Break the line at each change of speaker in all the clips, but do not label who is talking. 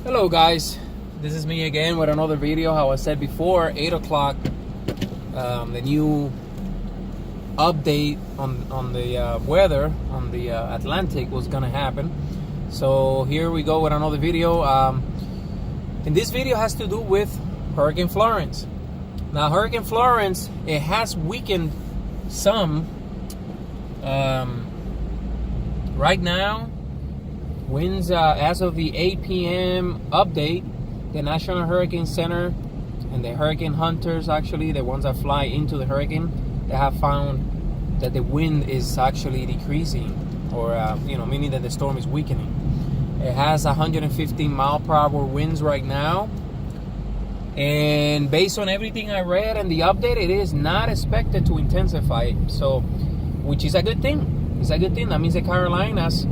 Hello guys, this is me again with another video. How I said before, 8 o'clock, the new update on the weather on the Atlantic was gonna happen. So here we go with another video. And this video has to do with Hurricane Florence. Now Hurricane Florence, it has weakened some. Right now, winds as of the 8 p.m. update, the National Hurricane Center and the hurricane hunters, actually the ones that fly into the hurricane, they have found that the wind is actually decreasing, or meaning that the storm is weakening. It has 115 mile per hour winds right now, and based on everything I read and the update, it is not expected to intensify. So, which is a good thing. It's a good thing. That means the Carolinas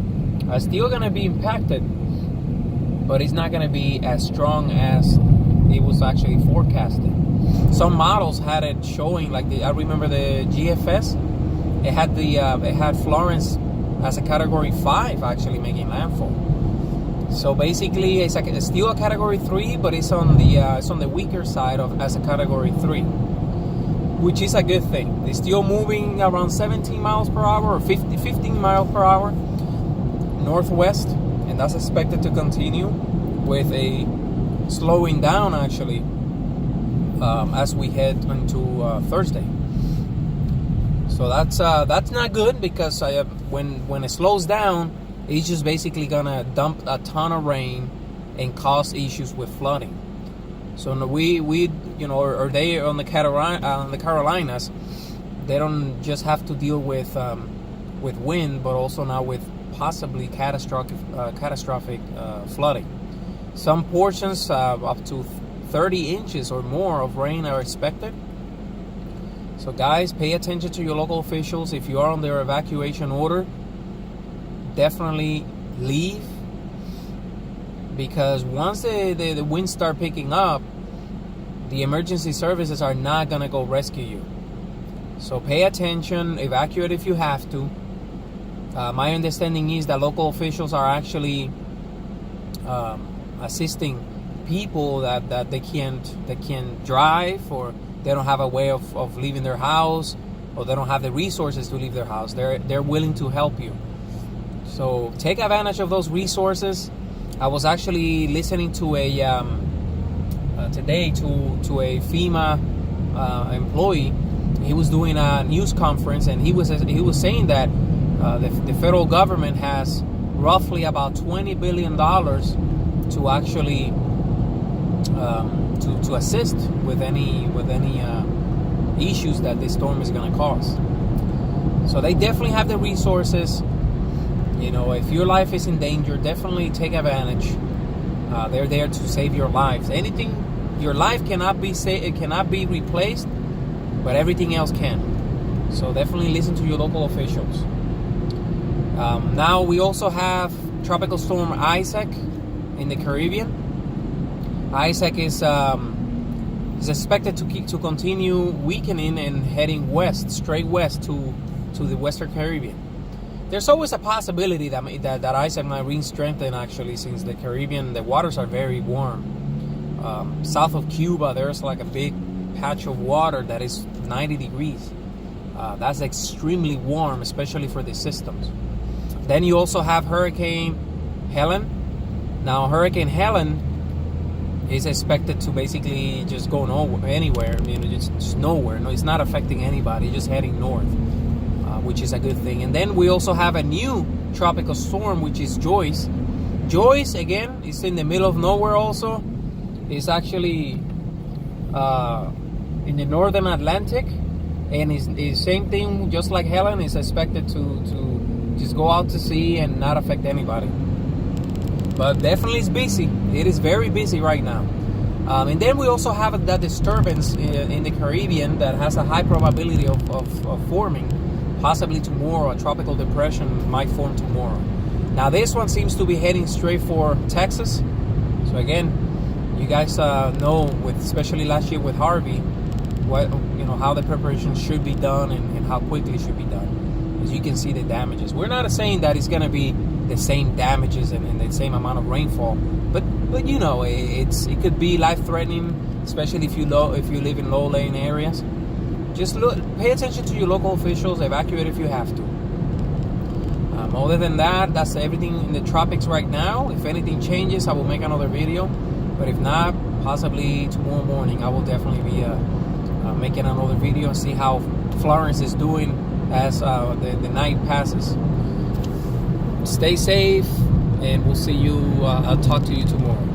are still going to be impacted, but it's not going to be as strong as it was actually forecasted. Some models had it showing, like I remember the GFS, it had Florence as a category 5 actually making landfall. So basically it's still a category 3, but it's on the weaker side of as a category 3, which is a good thing. It's still moving around 17 miles per hour or 15 miles per hour northwest, and that's expected to continue with a slowing down actually as we head into Thursday. So that's not good, because when it slows down, it's just basically gonna dump a ton of rain and cause issues with flooding. So we or they on the Carolinas, they don't just have to deal with wind, but also now with possibly catastrophic flooding. Some portions up to 30 inches or more of rain are expected. So guys, pay attention to your local officials. If you are on their evacuation order, definitely leave, because once the winds start picking up, the emergency services are not going to go rescue you. So pay attention, evacuate if you have to. My understanding is that local officials are actually assisting people that they can't drive, or they don't have a way of leaving their house, or they don't have the resources to leave their house. They're willing to help you. So take advantage of those resources. I was actually listening to today to a FEMA employee. He was doing a news conference, and he was saying that the federal government has roughly about $20 billion to actually to assist with any issues that this storm is going to cause. So they definitely have the resources. If your life is in danger, definitely take advantage. They're there to save your lives. Your life cannot be replaced, but everything else can. So definitely listen to your local officials. Now we also have Tropical Storm Isaac in the Caribbean. Isaac is expected to continue weakening and heading west, straight west to the Western Caribbean. There's always a possibility that Isaac might re-strengthen, actually, since the Caribbean, the waters are very warm. South of Cuba, there's like a big patch of water that is 90 degrees. That's extremely warm, especially for the systems. Then you also have Hurricane Helen. Now, Hurricane Helen is expected to basically just go anywhere. Just nowhere. No, it's not affecting anybody. Just heading north, which is a good thing. And then we also have a new tropical storm, which is Joyce. Joyce, again, is in the middle of nowhere also. It's actually in the northern Atlantic, and is same thing, just like Helen, is expected to just go out to sea and not affect anybody. But definitely it's busy. It is very busy right now. And then we also have that disturbance in the Caribbean that has a high probability of forming. Possibly tomorrow, a tropical depression might form tomorrow. Now this one seems to be heading straight for Texas. So again, you guys know, especially last year with Harvey, how the preparation should be done and how quickly it should be done. As you can see, the damages. We're not saying that it's going to be the same damages and the same amount of rainfall. But you know, it could be life-threatening, especially if you live in low-lying areas. Just pay attention to your local officials. Evacuate if you have to. Other than that, that's everything in the tropics right now. If anything changes, I will make another video. But if not, possibly tomorrow morning, I will definitely be making another video and see how Florence is doing as the night passes. Stay safe, and we'll see you. I'll talk to you tomorrow.